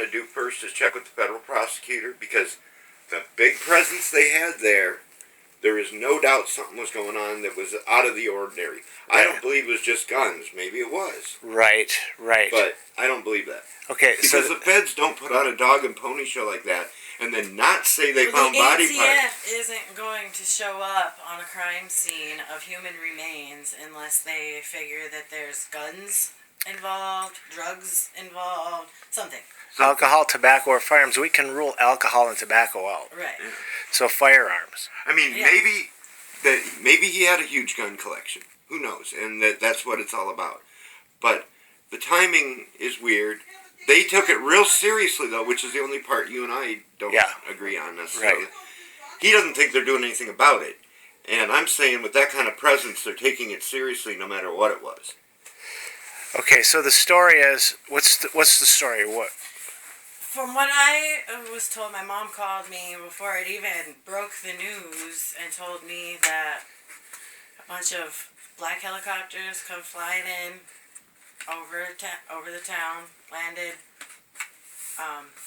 want to do first is check with the federal prosecutor, because the big presence they had there is no doubt something was going on that was out of the ordinary. I don't believe it was just guns. Maybe it was. Right. But I don't believe that. Okay, because the feds don't put on a dog and pony show like that and then not say they found body parts. The ATF isn't going to show up on a crime scene of human remains unless they figure that there's guns involved, drugs involved, something. Alcohol, tobacco, or firearms. We can rule alcohol and tobacco out. Right. Yeah. So firearms. I mean, maybe he had a huge gun collection. Who knows? And that's what it's all about. But the timing is weird. They took it real seriously, though, which is the only part you and I don't agree on necessarily. Right. He doesn't think they're doing anything about it. And I'm saying with that kind of presence, they're taking it seriously no matter what it was. Okay, so the story is, what's the story? What? From what I was told, my mom called me before it even broke the news and told me that a bunch of black helicopters come flying in over the town, landed.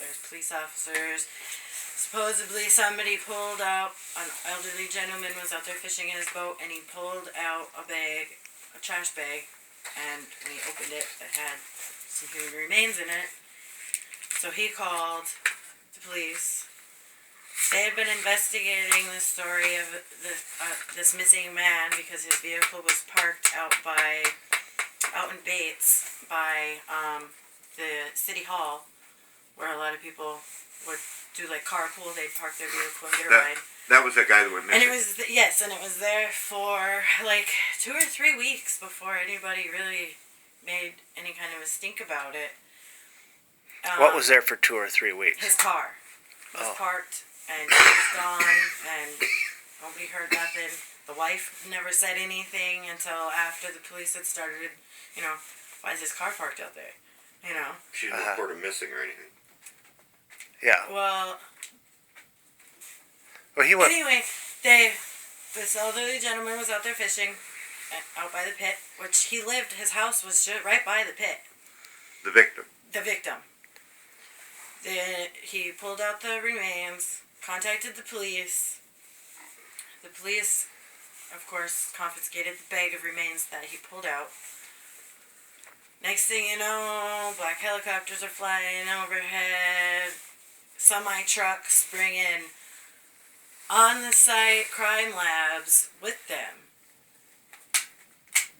There's police officers. Supposedly somebody pulled out, an elderly gentleman was out there fishing in his boat, and he pulled out a trash bag, and when he opened it, it had some human remains in it. So he called the police. They had been investigating the story of this missing man because his vehicle was parked out in Bates by the city hall, where a lot of people would do like carpool. They'd park their vehicle and get a ride. That was that guy that went missing. And it was and it was there for like 2 or 3 weeks before anybody really made any kind of a stink about it. What was there for 2 or 3 weeks? His car was parked, and he was gone, and nobody heard nothing. The wife never said anything until after the police had started, why is his car parked out there? She didn't report him missing or anything. Yeah. Well, he went. Anyway, this elderly gentleman was out there fishing out by the pit, which he lived, his house was right by the pit. The victim. The victim. He pulled out the remains, contacted the police. The police, of course, confiscated the bag of remains that he pulled out. Next thing you know, black helicopters are flying overhead. Semi-trucks bring in on-the-site crime labs with them.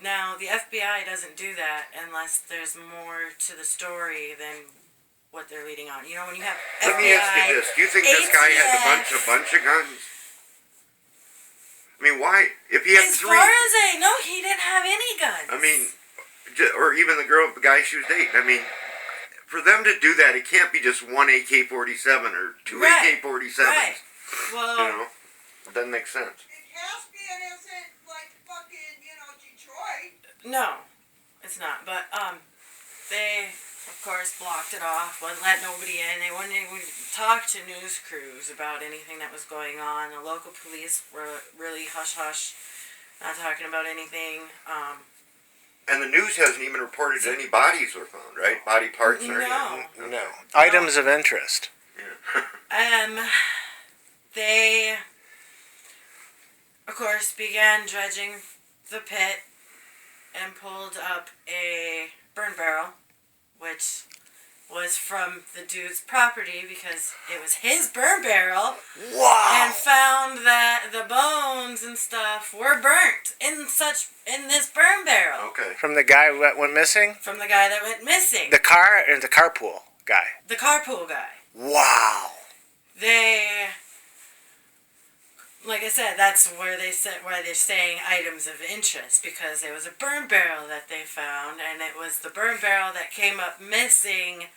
Now, the FBI doesn't do that unless there's more to the story than what they're leading on. When you have FBI, let me ask you this. Do you think this guy had a bunch of guns? I mean, why? If he had as 3... far as I know, he didn't have any guns. I mean, or even the guy she was dating. I mean, for them to do that, it can't be just one AK-47 or two AK-47s. Right. Well... It doesn't make sense. Caspian isn't like fucking, Detroit. No, it's not. But, they, of course, blocked it off, wouldn't let nobody in. They wouldn't even talk to news crews about anything that was going on. The local police were really hush-hush, not talking about anything. And the news hasn't even reported any bodies were found, right? Body parts or anything? No. Items of interest. Yeah. They, of course, began dredging the pit and pulled up a burn barrel, which was from the dude's property because it was his burn barrel. Wow! And found that the bones and stuff were burnt in this burn barrel. Okay. From the guy that went missing? From the guy that went missing. The carpool guy. The carpool guy. Wow! Like I said, that's where they're saying items of interest, because it was a burn barrel that they found, and it was the burn barrel that came up missing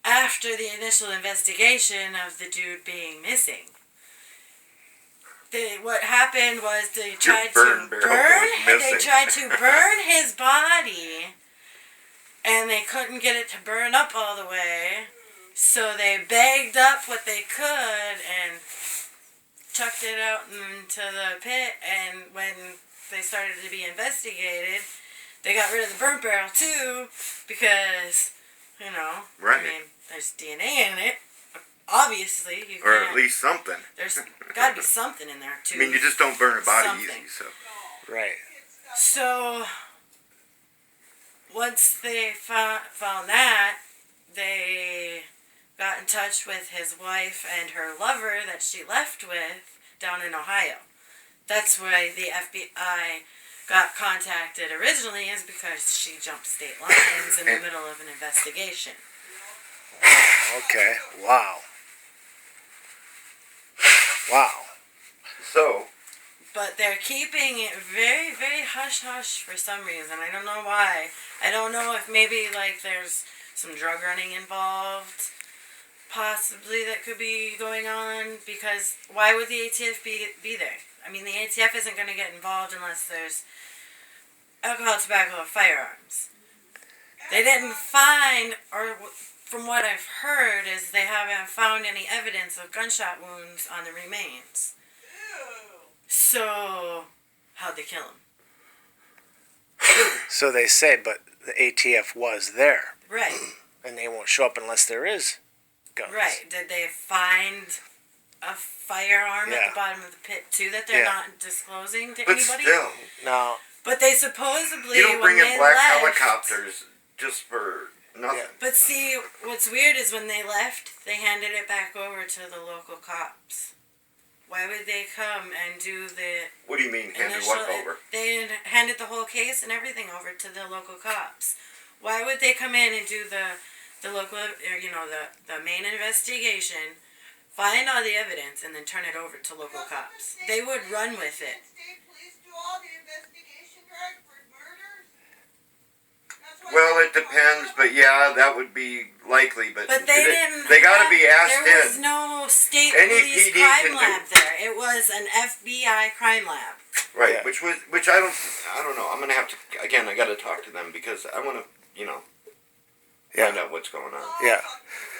after the initial investigation of the dude being missing. What happened was they tried to burn his body, and they couldn't get it to burn up all the way, so they bagged up what they could and chucked it out into the pit, and when they started to be investigated, they got rid of the burnt barrel too, because, right. I mean, there's DNA in it. Obviously, you Or can't. at least something. There's got to be something in there too. I mean, you just don't burn a body Something. easy, so. Right. So once they found that, they got in touch with his wife and her lover that she left with down in Ohio. That's why the FBI got contacted originally, is because she jumped state lines in the middle of an investigation. Okay. Wow. Wow. So, But they're keeping it very, very hush-hush for some reason. I don't know why. I don't know if maybe, like, there's some drug running involved, possibly, that could be going on. Because why would the ATF be there? I mean, the ATF isn't going to get involved unless there's alcohol, tobacco, or firearms. They didn't find, or from what I've heard, is they haven't found any evidence of gunshot wounds on the remains. So, how'd they kill him? So they say, but the ATF was there, Right, and they won't show up unless there is guns. right. Did they find a firearm at Yeah. the bottom of the pit too that they're Yeah. not disclosing to but anybody? still, Now, But they supposedly, you don't bring when in they black left, helicopters just for nothing. Yeah. But see, what's weird is when they left, they handed it back over to the local cops. Why would they come and do the What do you mean, handed initial? what over? They handed the whole case and everything over to the local cops. Why would they come in and do the local, or, you know, the main investigation, find all the evidence, and then turn it over to local cops? They would run with it. State police do all the investigation, Greg, for murders? That's why Well, they it depends, but yeah, that would be likely. But But they didn't. They got to be asked There was in. no state Any police PD crime can do- lab there. It was an FBI crime lab. Right, Yeah. which I don't know. I'm gonna have to again. I got to talk to them because I want to, find out what's going on. yeah,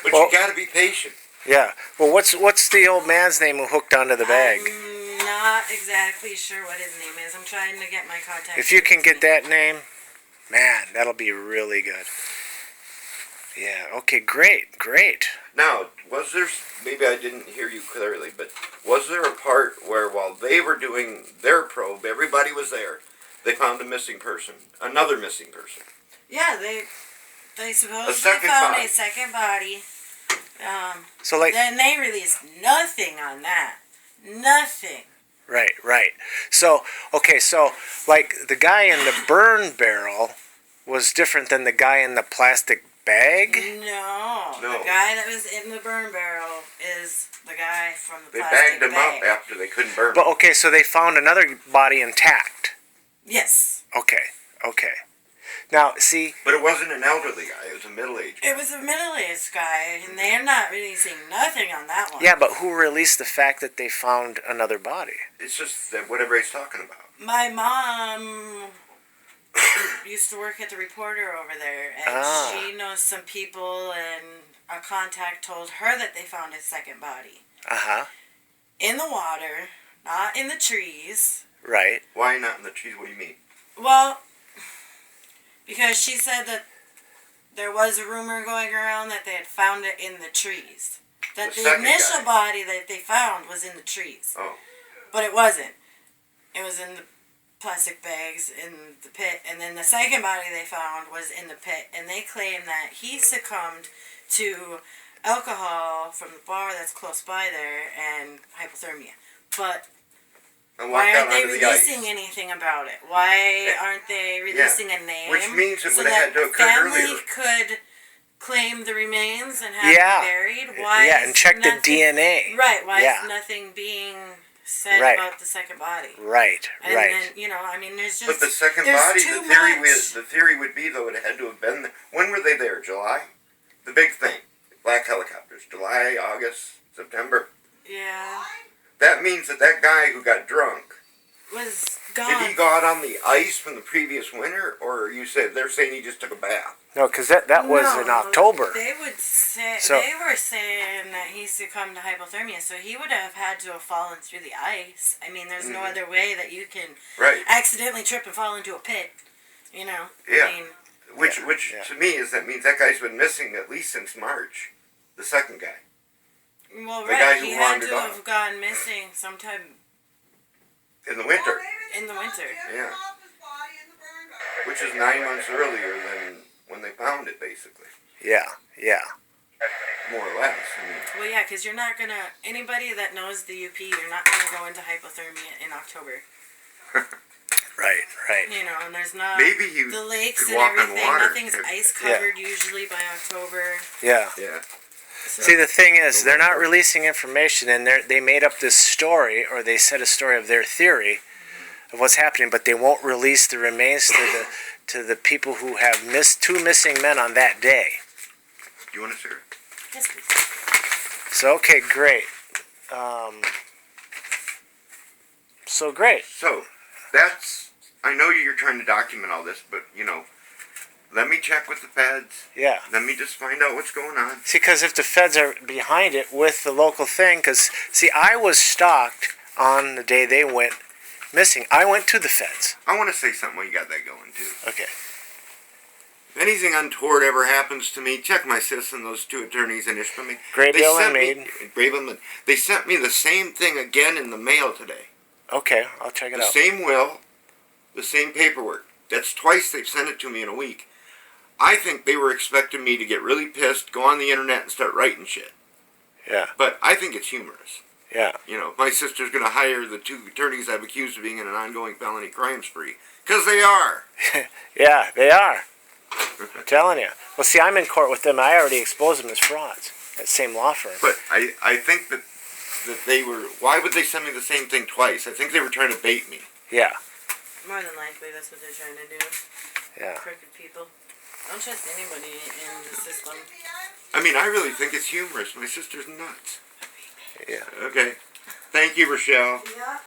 But Well- you got to be patient. yeah. Well, what's the old man's name who hooked onto the bag? I'm not exactly sure what his name is. I'm trying to get my contact. If you can get that name, man, that'll be really good. Yeah. Okay. Great. Great. Now, was there? Maybe I didn't hear you clearly, but was there a part where while they were doing their probe, everybody was there? They found a missing person, another missing person. Yeah, they supposedly second found body. a second body. So like, Then they released nothing on that. Nothing. right. So okay. So like the guy in the burn barrel was different than the guy in the plastic bag. No. No. The guy that was in the burn barrel is the guy from the They plastic bagged him bag. up after they couldn't burn him. But okay, so they found another body intact. Yes. Okay. Now, see, But it wasn't an elderly guy; it was a middle-aged guy. It was a middle-aged guy, and they're not releasing nothing on that one. yeah, but who released the fact that they found another body? It's just that whatever he's talking about. My mom used to work at the Reporter over there, and Ah. she knows some people, and a contact told her that they found his second body. Uh-huh. In the water, not in the trees. Right. Why not in the trees? What do you mean? Well, because she said that there was a rumor going around that they had found it in the trees. That The the second initial guy. body that they found was in the trees. Oh, But it wasn't. It was in the plastic bags in the pit. And then the second body they found was in the pit. And they claim that he succumbed to alcohol from the bar that's close by there and hypothermia. But and why walked out aren't they onto the ice. releasing anything about it? Why aren't they releasing a name? Which means it so would've had that to occur family earlier. could claim the remains and have Yeah. it buried? Why yeah, is and check the nothing- DNA. Right, why Yeah. is nothing being said Right. about the second body? Right. And right. then, I mean, there's just... But the second there's body, too the theory would be though it had to have been. When were they there? July. The big thing, black helicopters. July, August, September. Yeah. That means that guy who got drunk, Was gone. did he go out on the ice from the previous winter, or you said they're saying he just took a bath? No, because that was in No, October. They would say So- they were saying that he succumbed to hypothermia, so he would have had to have fallen through the ice. I mean, there's no other way that you can Right. accidentally trip and fall into a pit. Yeah. I mean, Which Yeah. to me is that means that guy's been missing at least since March. The second guy. Well, The guy right. who He had wandered to off. have gone missing sometime In the winter. in the winter. Yeah. Off his body in the burn garden. Which is 9 months earlier than when they found it, basically. Yeah, yeah. More or less. I mean, Well, yeah, because you're not gonna. Anybody that knows the UP, you're not gonna go into hypothermia in October. Right, right. You know, and there's not maybe you the lakes could and walk on everything. water. Nothing's ice covered usually by October. Yeah. Yeah. So, See, the thing is, they're not releasing information, and they made up this story, or they said a story of their theory of what's happening, but they won't release the remains to the people who have missed 2 missing men on that day. Do you want to share? yes, please. So okay, great. So great. So, that's, I know you're trying to document all this, but, you know, let me check with the feds. Yeah. Let me just find out what's going on. See, because if the feds are behind it with the local thing, because, see, I was stalked on the day they went missing. I went to the feds. I want to say something while you got that going, too. Okay. If anything untoward ever happens to me, check my sis and those 2 attorneys in Ishpeming. Graybill and Mead. Graybill. They sent me the same thing again in the mail today. Okay, I'll check it The out. same will, the same paperwork. That's twice they've sent it to me in a week. I think they were expecting me to get really pissed, go on the internet and start writing shit. Yeah, But I think it's humorous. yeah. You know, my sister's going to hire the 2 attorneys I've accused of being in an ongoing felony crime spree. Because they are. Yeah, they are. I'm telling you. Well, see, I'm in court with them. I already exposed them as frauds. That same law firm. But I think that they were... Why would they send me the same thing twice? I think they were trying to bait me. Yeah, More than likely, that's what they're trying to do. yeah. Crooked people. Don't trust anybody in the system. I mean, I really think it's humorous. My sister's nuts. Yeah. Okay. Thank you, Rochelle. Yeah.